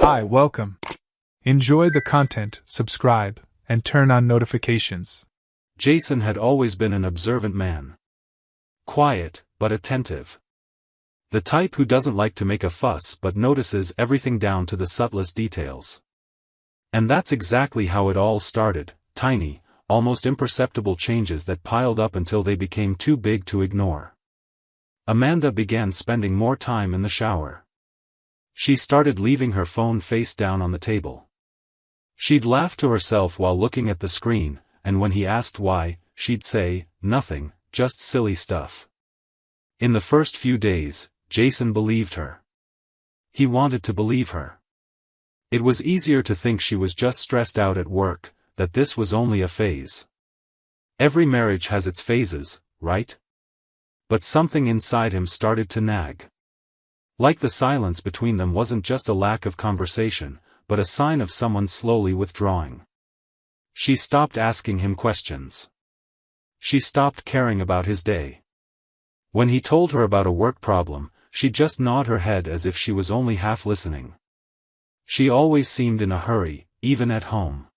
Hi, welcome. Enjoy the content, subscribe, and turn on notifications. Jason had always been an observant man. Quiet, but attentive. The type who doesn't like to make a fuss but notices everything down to the subtlest details. And that's exactly how it all started, tiny, almost imperceptible changes that piled up until they became too big to ignore. Amanda began spending more time in the shower. She started leaving her phone face down on the table. She'd laugh to herself while looking at the screen, and when he asked why, she'd say, "Nothing, just silly stuff." In the first few days, Jason believed her. He wanted to believe her. It was easier to think she was just stressed out at work, that this was only a phase. Every marriage has its phases, right? But something inside him started to nag. Like the silence between them wasn't just a lack of conversation, but a sign of someone slowly withdrawing. She stopped asking him questions. She stopped caring about his day. When he told her about a work problem, she'd just nod her head as if she was only half listening. She always seemed in a hurry, even at home.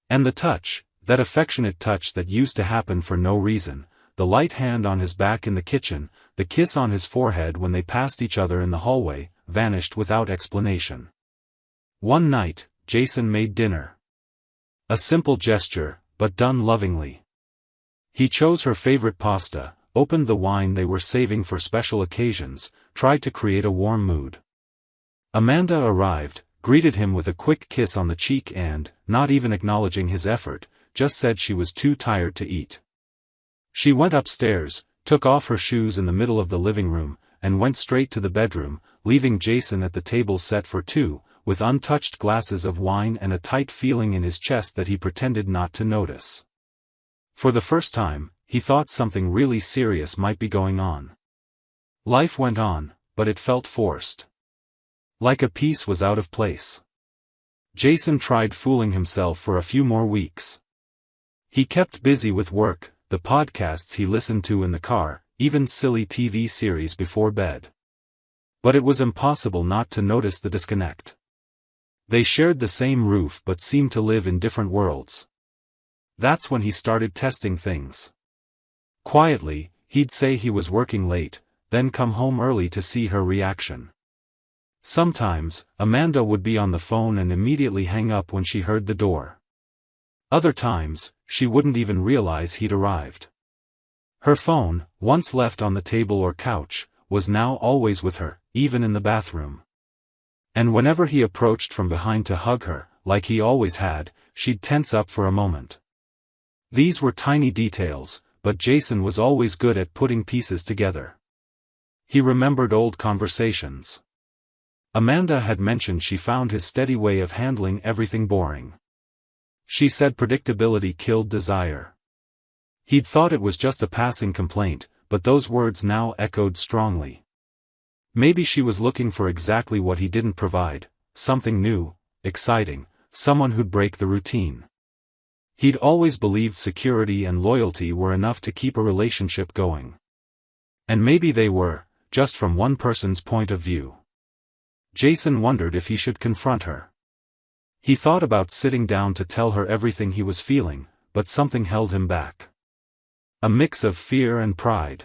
And the touch, that affectionate touch that used to happen for no reason, the light hand on his back in the kitchen, the kiss on his forehead when they passed each other in the hallway, vanished without explanation. One night, Jason made dinner. A simple gesture, but done lovingly. He chose her favorite pasta, opened the wine they were saving for special occasions, tried to create a warm mood. Amanda arrived, greeted him with a quick kiss on the cheek and, not even acknowledging his effort, just said she was too tired to eat. She went upstairs, took off her shoes in the middle of the living room, and went straight to the bedroom, leaving Jason at the table set for two, with untouched glasses of wine and a tight feeling in his chest that he pretended not to notice. For the first time, he thought something really serious might be going on. Life went on, but it felt forced. Like a piece was out of place. Jason tried fooling himself for a few more weeks. He kept busy with work, the podcasts he listened to in the car, even silly TV series before bed. But it was impossible not to notice the disconnect. They shared the same roof but seemed to live in different worlds. That's when he started testing things. Quietly, he'd say he was working late, then come home early to see her reaction. Sometimes, Amanda would be on the phone and immediately hang up when she heard the door. Other times, she wouldn't even realize he'd arrived. Her phone, once left on the table or couch, was now always with her, even in the bathroom. And whenever he approached from behind to hug her, like he always had, she'd tense up for a moment. These were tiny details, but Jason was always good at putting pieces together. He remembered old conversations. Amanda had mentioned she found his steady way of handling everything boring. She said predictability killed desire. He'd thought it was just a passing complaint, but those words now echoed strongly. Maybe she was looking for exactly what he didn't provide, something new, exciting, someone who'd break the routine. He'd always believed security and loyalty were enough to keep a relationship going. And maybe they were, just from one person's point of view. Jason wondered if he should confront her. He thought about sitting down to tell her everything he was feeling, but something held him back. A mix of fear and pride.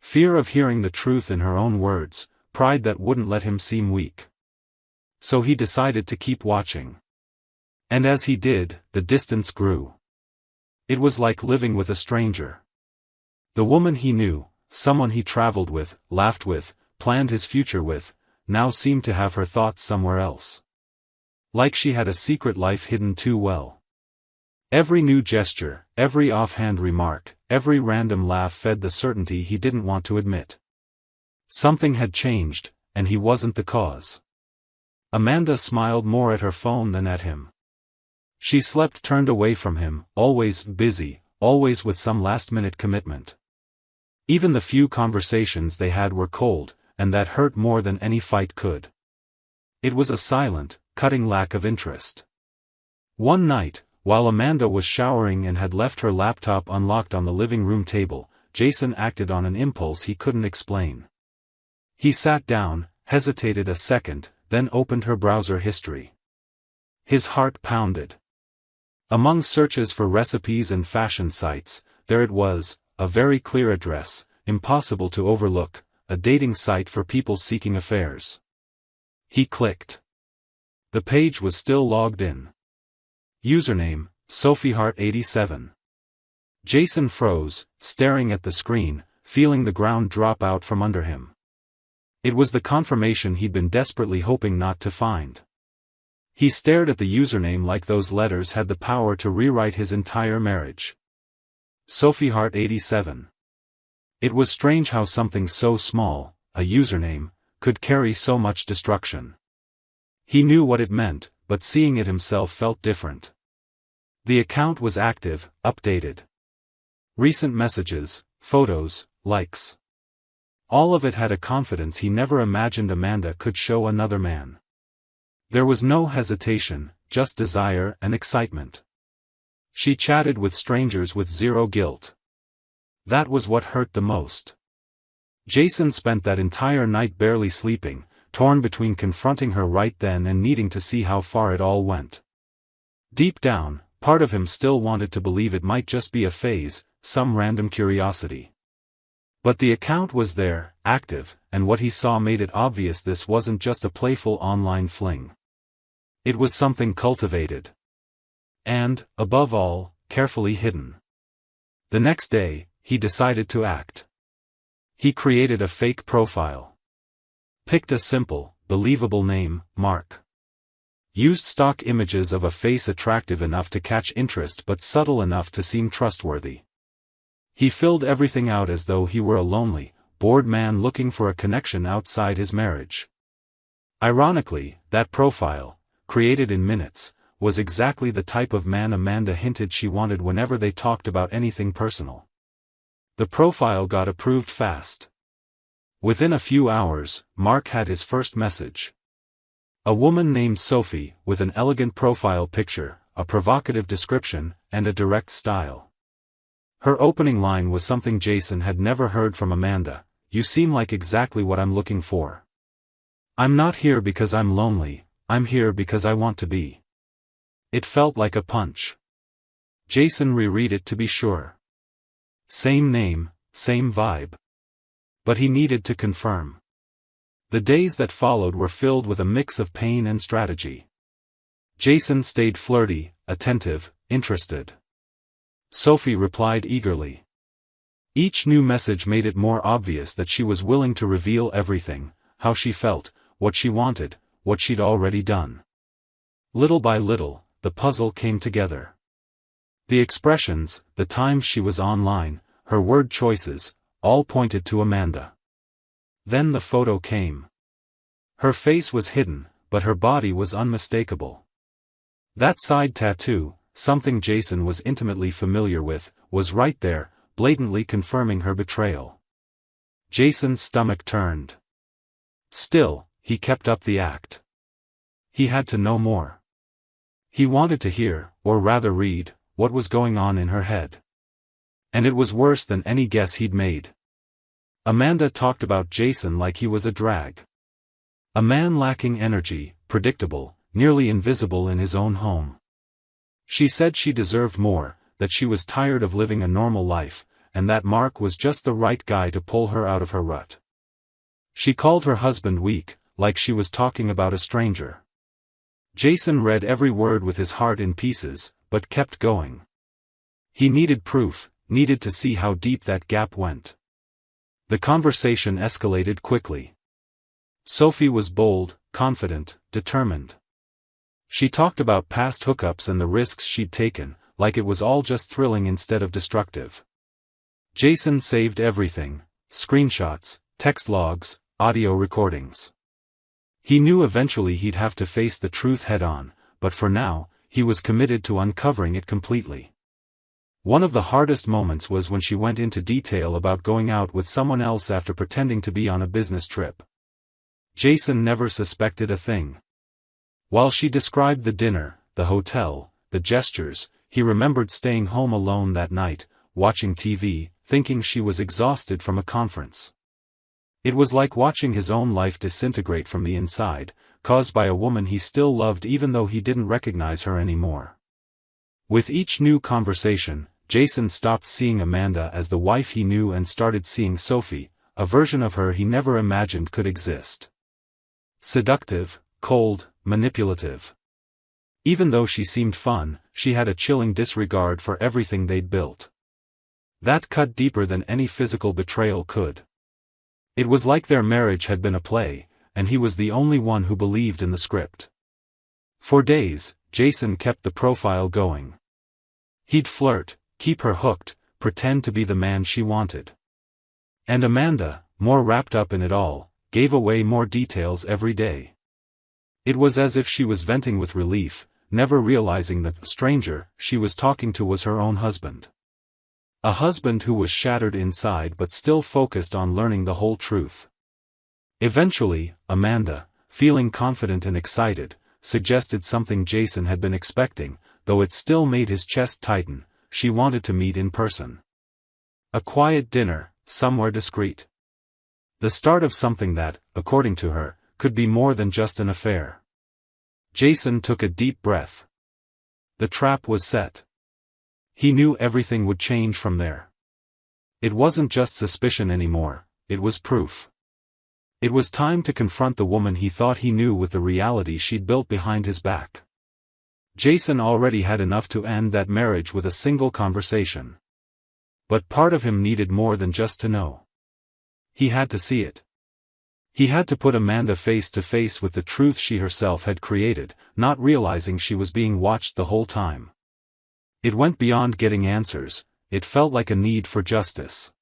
Fear of hearing the truth in her own words, pride that wouldn't let him seem weak. So he decided to keep watching. And as he did, the distance grew. It was like living with a stranger. The woman he knew, someone he traveled with, laughed with, planned his future with, now seemed to have her thoughts somewhere else. Like she had a secret life hidden too well. Every new gesture, every offhand remark, every random laugh fed the certainty he didn't want to admit. Something had changed, and he wasn't the cause. Amanda smiled more at her phone than at him. She slept turned away from him, always busy, always with some last-minute commitment. Even the few conversations they had were cold, and that hurt more than any fight could. It was a silent, cutting lack of interest. One night, while Amanda was showering and had left her laptop unlocked on the living room table, Jason acted on an impulse he couldn't explain. He sat down, hesitated a second, then opened her browser history. His heart pounded. Among searches for recipes and fashion sites, there it was, a very clear address, impossible to overlook, a dating site for people seeking affairs. He clicked. The page was still logged in. Username, SophieHart87. Jason froze, staring at the screen, feeling the ground drop out from under him. It was the confirmation he'd been desperately hoping not to find. He stared at the username like those letters had the power to rewrite his entire marriage. SophieHart87. It was strange how something so small, a username, could carry so much destruction. He knew what it meant, but seeing it himself felt different. The account was active, updated. Recent messages, photos, likes. All of it had a confidence he never imagined Amanda could show another man. There was no hesitation, just desire and excitement. She chatted with strangers with zero guilt. That was what hurt the most. Jason spent that entire night barely sleeping, torn between confronting her right then and needing to see how far it all went. Deep down, part of him still wanted to believe it might just be a phase, some random curiosity. But the account was there, active, and what he saw made it obvious this wasn't just a playful online fling. It was something cultivated. And, above all, carefully hidden. The next day, he decided to act. He created a fake profile. Picked a simple, believable name, Mark. Used stock images of a face attractive enough to catch interest but subtle enough to seem trustworthy. He filled everything out as though he were a lonely, bored man looking for a connection outside his marriage. Ironically, that profile, created in minutes, was exactly the type of man Amanda hinted she wanted whenever they talked about anything personal. The profile got approved fast. Within a few hours, Mark had his first message. A woman named Sophie, with an elegant profile picture, a provocative description, and a direct style. Her opening line was something Jason had never heard from Amanda: "You seem like exactly what I'm looking for. I'm not here because I'm lonely, I'm here because I want to be." It felt like a punch. Jason reread it to be sure. Same name, same vibe. But he needed to confirm. The days that followed were filled with a mix of pain and strategy. Jason stayed flirty, attentive, interested. Sophie replied eagerly. Each new message made it more obvious that she was willing to reveal everything, how she felt, what she wanted, what she'd already done. Little by little, the puzzle came together. The expressions, the times she was online, her word choices, all pointed to Amanda. Then the photo came. Her face was hidden, but her body was unmistakable. That side tattoo, something Jason was intimately familiar with, was right there, blatantly confirming her betrayal. Jason's stomach turned. Still, he kept up the act. He had to know more. He wanted to hear, or rather read, what was going on in her head. And it was worse than any guess he'd made. Amanda talked about Jason like he was a drag. A man lacking energy, predictable, nearly invisible in his own home. She said she deserved more, that she was tired of living a normal life, and that Mark was just the right guy to pull her out of her rut. She called her husband weak, like she was talking about a stranger. Jason read every word with his heart in pieces, but kept going. He needed proof, needed to see how deep that gap went. The conversation escalated quickly. Sophie was bold, confident, determined. She talked about past hookups and the risks she'd taken, like it was all just thrilling instead of destructive. Jason saved everything: screenshots, text logs, audio recordings. He knew eventually he'd have to face the truth head-on, but for now, he was committed to uncovering it completely. One of the hardest moments was when she went into detail about going out with someone else after pretending to be on a business trip. Jason never suspected a thing. While she described the dinner, the hotel, the gestures, he remembered staying home alone that night, watching TV, thinking she was exhausted from a conference. It was like watching his own life disintegrate from the inside, caused by a woman he still loved even though he didn't recognize her anymore. With each new conversation, Jason stopped seeing Amanda as the wife he knew and started seeing Sophie, a version of her he never imagined could exist. Seductive, cold, manipulative. Even though she seemed fun, she had a chilling disregard for everything they'd built. That cut deeper than any physical betrayal could. It was like their marriage had been a play, and he was the only one who believed in the script. For days, Jason kept the profile going. He'd flirt, keep her hooked, pretend to be the man she wanted. And Amanda, more wrapped up in it all, gave away more details every day. It was as if she was venting with relief, never realizing that the stranger she was talking to was her own husband. A husband who was shattered inside but still focused on learning the whole truth. Eventually, Amanda, feeling confident and excited, suggested something Jason had been expecting, though it still made his chest tighten. She wanted to meet in person. A quiet dinner, somewhere discreet. The start of something that, according to her, could be more than just an affair. Jason took a deep breath. The trap was set. He knew everything would change from there. It wasn't just suspicion anymore, it was proof. It was time to confront the woman he thought he knew with the reality she'd built behind his back. Jason already had enough to end that marriage with a single conversation. But part of him needed more than just to know. He had to see it. He had to put Amanda face to face with the truth she herself had created, not realizing she was being watched the whole time. It went beyond getting answers, it felt like a need for justice.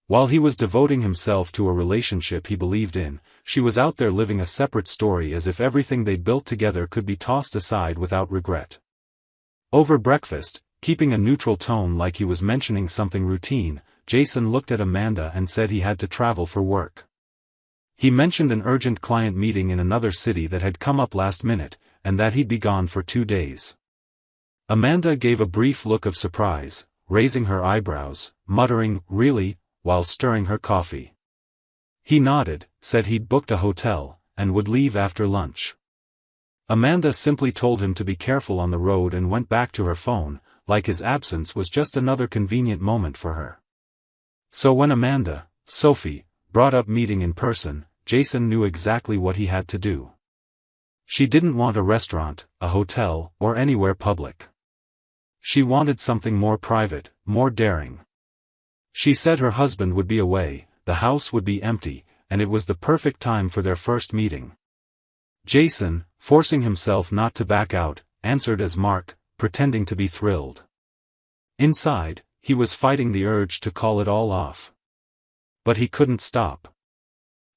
While he was devoting himself to a relationship he believed in, she was out there living a separate story as if everything they built together could be tossed aside without regret. Over breakfast, keeping a neutral tone like he was mentioning something routine, Jason looked at Amanda and said he had to travel for work. He mentioned an urgent client meeting in another city that had come up last minute, and that he'd be gone for 2 days. Amanda gave a brief look of surprise, raising her eyebrows, muttering, "Really?" while stirring her coffee. He nodded, said he'd booked a hotel, and would leave after lunch. Amanda simply told him to be careful on the road and went back to her phone, like his absence was just another convenient moment for her. So when Amanda, Sophie, brought up meeting in person, Jason knew exactly what he had to do. She didn't want a restaurant, a hotel, or anywhere public. She wanted something more private, more daring. She said her husband would be away, the house would be empty, and it was the perfect time for their first meeting. Jason, forcing himself not to back out, answered as Mark, pretending to be thrilled. Inside, he was fighting the urge to call it all off. But he couldn't stop.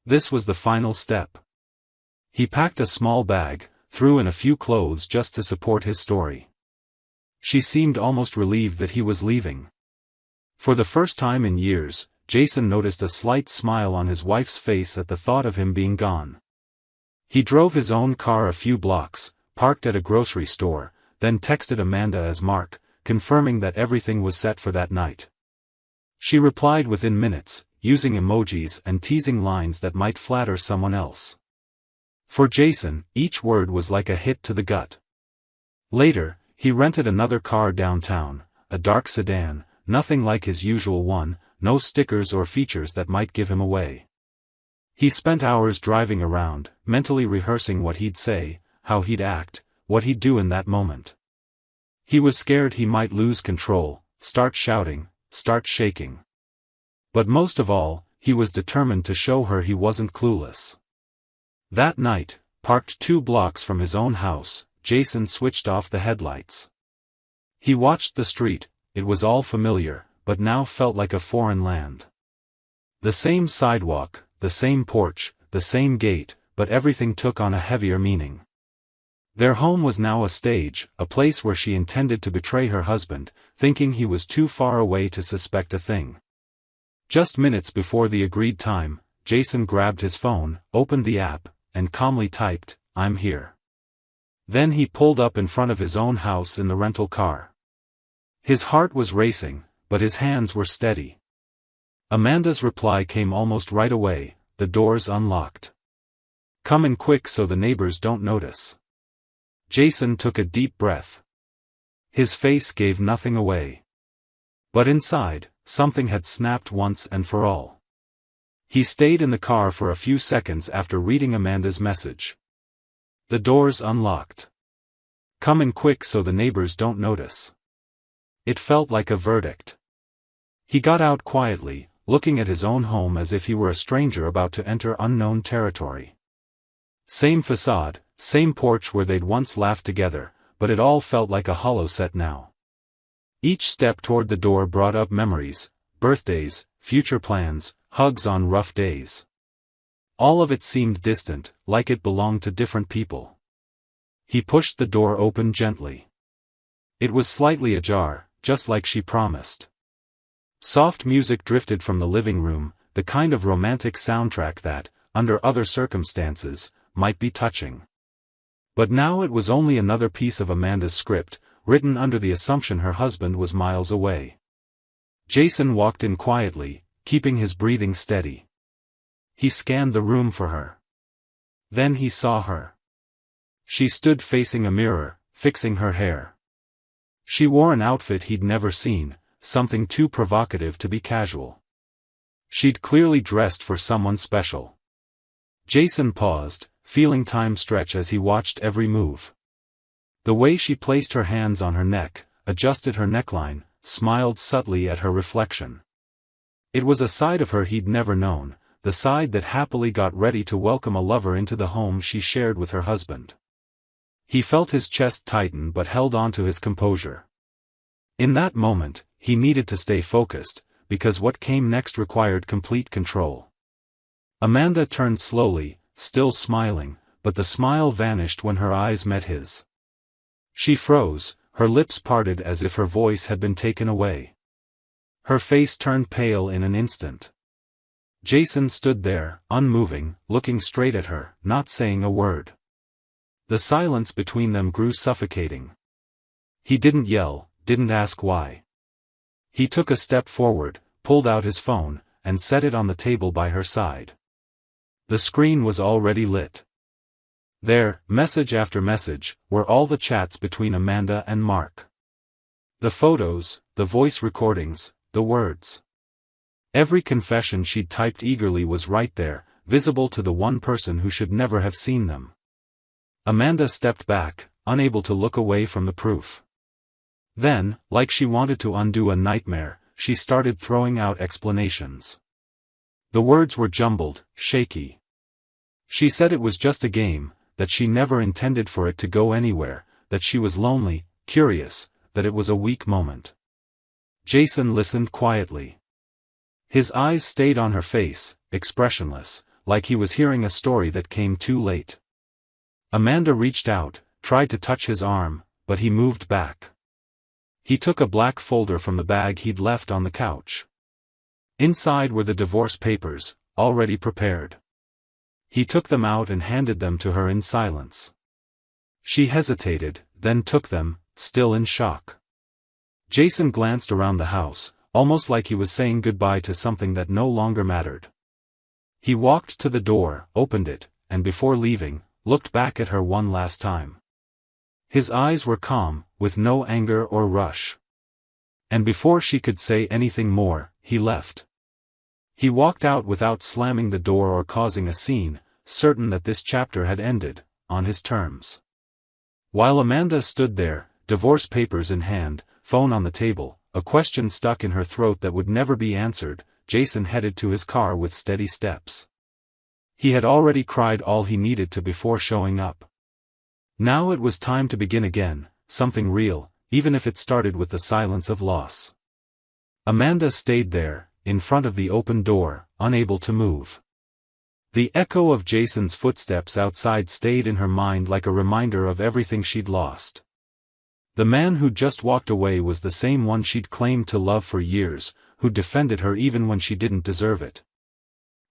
This was the final step. He packed a small bag, threw in a few clothes just to support his story. She seemed almost relieved that he was leaving. For the first time in years, Jason noticed a slight smile on his wife's face at the thought of him being gone. He drove his own car a few blocks, parked at a grocery store, then texted Amanda as Mark, confirming that everything was set for that night. She replied within minutes, using emojis and teasing lines that might flatter someone else. For Jason, each word was like a hit to the gut. Later, he rented another car downtown, a dark sedan, nothing like his usual one, no stickers or features that might give him away. He spent hours driving around, mentally rehearsing what he'd say, how he'd act, what he'd do in that moment. He was scared he might lose control, start shouting, start shaking. But most of all, he was determined to show her he wasn't clueless. That night, parked 2 blocks from his own house, Jason switched off the headlights. He watched the street. It was all familiar, but now felt like a foreign land. The same sidewalk, the same porch, the same gate, but everything took on a heavier meaning. Their home was now a stage, a place where she intended to betray her husband, thinking he was too far away to suspect a thing. Just minutes before the agreed time, Jason grabbed his phone, opened the app, and calmly typed, "I'm here." Then he pulled up in front of his own house in the rental car. His heart was racing, but his hands were steady. Amanda's reply came almost right away, "The door's unlocked." Come in quick so the neighbors don't notice. Jason took a deep breath. His face gave nothing away. But inside, something had snapped once and for all. He stayed in the car for a few seconds after reading Amanda's message. The doors unlocked. Come in quick so the neighbors don't notice. It felt like a verdict. He got out quietly, looking at his own home as if he were a stranger about to enter unknown territory. Same facade, same porch where they'd once laughed together, but it all felt like a hollow set now. Each step toward the door brought up memories, birthdays, future plans, hugs on rough days. All of it seemed distant, like it belonged to different people. He pushed the door open gently. It was slightly ajar, just like she promised. Soft music drifted from the living room, the kind of romantic soundtrack that, under other circumstances, might be touching. But now it was only another piece of Amanda's script, written under the assumption her husband was miles away. Jason walked in quietly, keeping his breathing steady. He scanned the room for her. Then he saw her. She stood facing a mirror, fixing her hair. She wore an outfit he'd never seen, something too provocative to be casual. She'd clearly dressed for someone special. Jason paused, feeling time stretch as he watched every move. The way she placed her hands on her neck, adjusted her neckline, smiled subtly at her reflection. It was a side of her he'd never known, the side that happily got ready to welcome a lover into the home she shared with her husband. He felt his chest tighten but held on to his composure. In that moment, he needed to stay focused, because what came next required complete control. Amanda turned slowly, still smiling, but the smile vanished when her eyes met his. She froze, her lips parted as if her voice had been taken away. Her face turned pale in an instant. Jason stood there, unmoving, looking straight at her, not saying a word. The silence between them grew suffocating. He didn't yell, didn't ask why. He took a step forward, pulled out his phone, and set it on the table by her side. The screen was already lit. There, message after message, were all the chats between Amanda and Mark. The photos, the voice recordings, the words. Every confession she'd typed eagerly was right there, visible to the one person who should never have seen them. Amanda stepped back, unable to look away from the proof. Then, like she wanted to undo a nightmare, she started throwing out explanations. The words were jumbled, shaky. She said it was just a game, that she never intended for it to go anywhere, that she was lonely, curious, that it was a weak moment. Jason listened quietly. His eyes stayed on her face, expressionless, like he was hearing a story that came too late. Amanda reached out, tried to touch his arm, but he moved back. He took a black folder from the bag he'd left on the couch. Inside were the divorce papers, already prepared. He took them out and handed them to her in silence. She hesitated, then took them, still in shock. Jason glanced around the house, almost like he was saying goodbye to something that no longer mattered. He walked to the door, opened it, and before leaving, looked back at her one last time. His eyes were calm, with no anger or rush. And before she could say anything more, he left. He walked out without slamming the door or causing a scene, certain that this chapter had ended, on his terms. While Amanda stood there, divorce papers in hand, phone on the table, a question stuck in her throat that would never be answered, Jason headed to his car with steady steps. He had already cried all he needed to before showing up. Now it was time to begin again, something real, even if it started with the silence of loss. Amanda stayed there, in front of the open door, unable to move. The echo of Jason's footsteps outside stayed in her mind like a reminder of everything she'd lost. The man who'd just walked away was the same one she'd claimed to love for years, who defended her even when she didn't deserve it.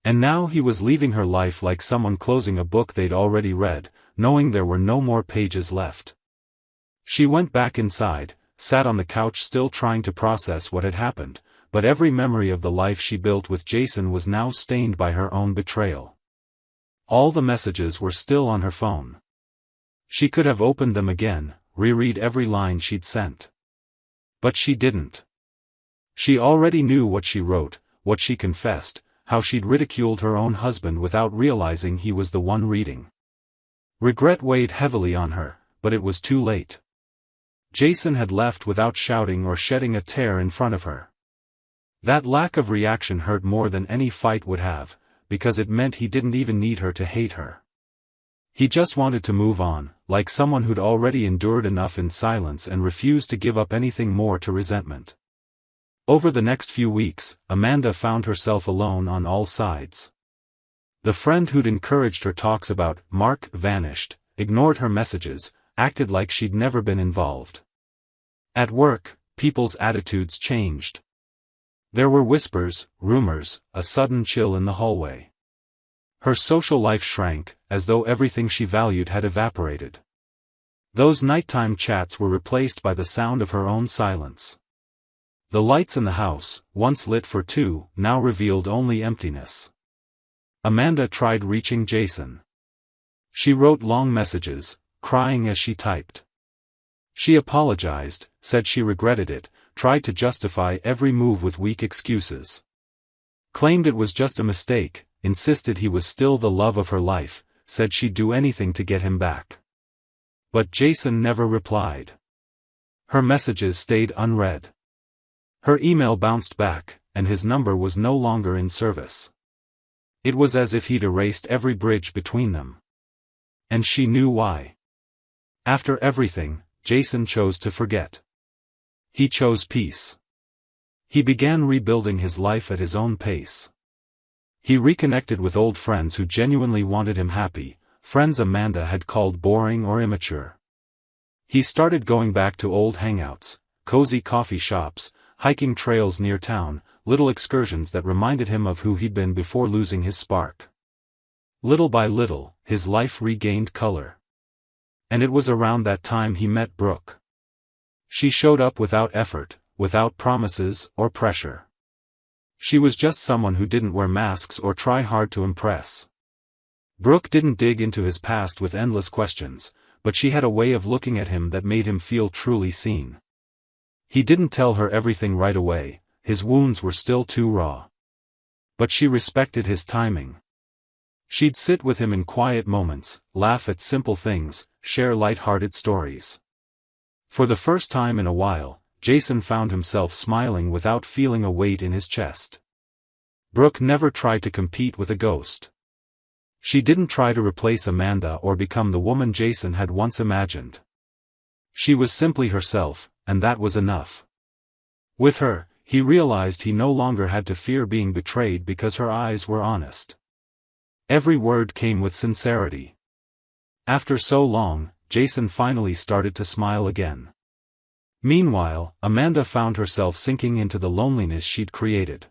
And now he was leaving her life like someone closing a book they'd already read, knowing there were no more pages left. She went back inside, sat on the couch still trying to process what had happened, but every memory of the life she built with Jason was now stained by her own betrayal. All the messages were still on her phone. She could have opened them again, reread every line she'd sent. But she didn't. She already knew what she wrote, what she confessed, how she'd ridiculed her own husband without realizing he was the one reading. Regret weighed heavily on her, but it was too late. Jason had left without shouting or shedding a tear in front of her. That lack of reaction hurt more than any fight would have, because it meant he didn't even need her to hate her. He just wanted to move on, like someone who'd already endured enough in silence and refused to give up anything more to resentment. Over the next few weeks, Amanda found herself alone on all sides. The friend who'd encouraged her talks about Mark vanished, ignored her messages, acted like she'd never been involved. At work, people's attitudes changed. There were whispers, rumors, a sudden chill in the hallway. Her social life shrank, as though everything she valued had evaporated. Those nighttime chats were replaced by the sound of her own silence. The lights in the house, once lit for two, now revealed only emptiness. Amanda tried reaching Jason. She wrote long messages, crying as she typed. She apologized, said she regretted it, tried to justify every move with weak excuses. Claimed it was just a mistake, insisted he was still the love of her life, said she'd do anything to get him back. But Jason never replied. Her messages stayed unread. Her email bounced back, and his number was no longer in service. It was as if he'd erased every bridge between them. And she knew why. After everything, Jason chose to forget. He chose peace. He began rebuilding his life at his own pace. He reconnected with old friends who genuinely wanted him happy, friends Amanda had called boring or immature. He started going back to old hangouts, cozy coffee shops, hiking trails near town, little excursions that reminded him of who he'd been before losing his spark. Little by little, his life regained color. And it was around that time he met Brooke. She showed up without effort, without promises or pressure. She was just someone who didn't wear masks or try hard to impress. Brooke didn't dig into his past with endless questions, but she had a way of looking at him that made him feel truly seen. He didn't tell her everything right away, his wounds were still too raw. But she respected his timing. She'd sit with him in quiet moments, laugh at simple things, share light-hearted stories. For the first time in a while, Jason found himself smiling without feeling a weight in his chest. Brooke never tried to compete with a ghost. She didn't try to replace Amanda or become the woman Jason had once imagined. She was simply herself, and that was enough. With her, he realized he no longer had to fear being betrayed because her eyes were honest. Every word came with sincerity. After so long, Jason finally started to smile again. Meanwhile, Amanda found herself sinking into the loneliness she'd created.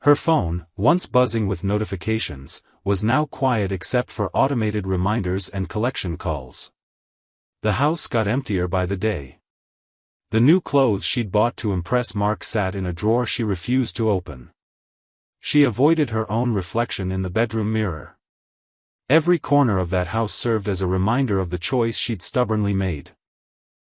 Her phone, once buzzing with notifications, was now quiet except for automated reminders and collection calls. The house got emptier by the day. The new clothes she'd bought to impress Mark sat in a drawer she refused to open. She avoided her own reflection in the bedroom mirror. Every corner of that house served as a reminder of the choice she'd stubbornly made.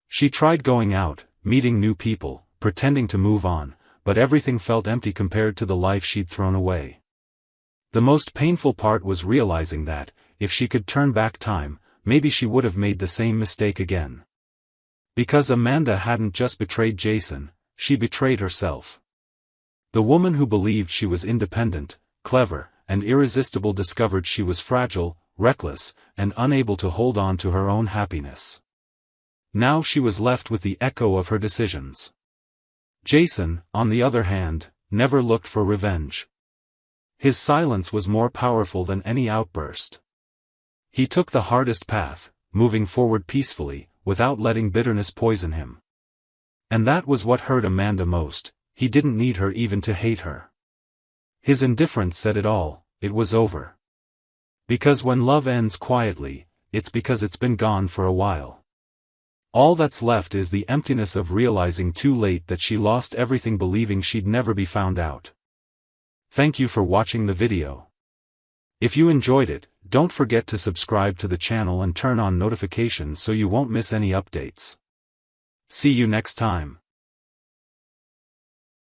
She tried going out, meeting new people, pretending to move on, but everything felt empty compared to the life she'd thrown away. The most painful part was realizing that, if she could turn back time, maybe she would have made the same mistake again. Because Amanda hadn't just betrayed Jason, she betrayed herself. The woman who believed she was independent, clever, and irresistible discovered she was fragile, reckless, and unable to hold on to her own happiness. Now she was left with the echo of her decisions. Jason, on the other hand, never looked for revenge. His silence was more powerful than any outburst. He took the hardest path, moving forward peacefully, without letting bitterness poison him. And that was what hurt Amanda most. He didn't need her even to hate her. His indifference said it all, it was over. Because when love ends quietly, it's because it's been gone for a while. All that's left is the emptiness of realizing too late that she lost everything believing she'd never be found out. Thank you for watching the video. If you enjoyed it, don't forget to subscribe to the channel and turn on notifications so you won't miss any updates. See you next time.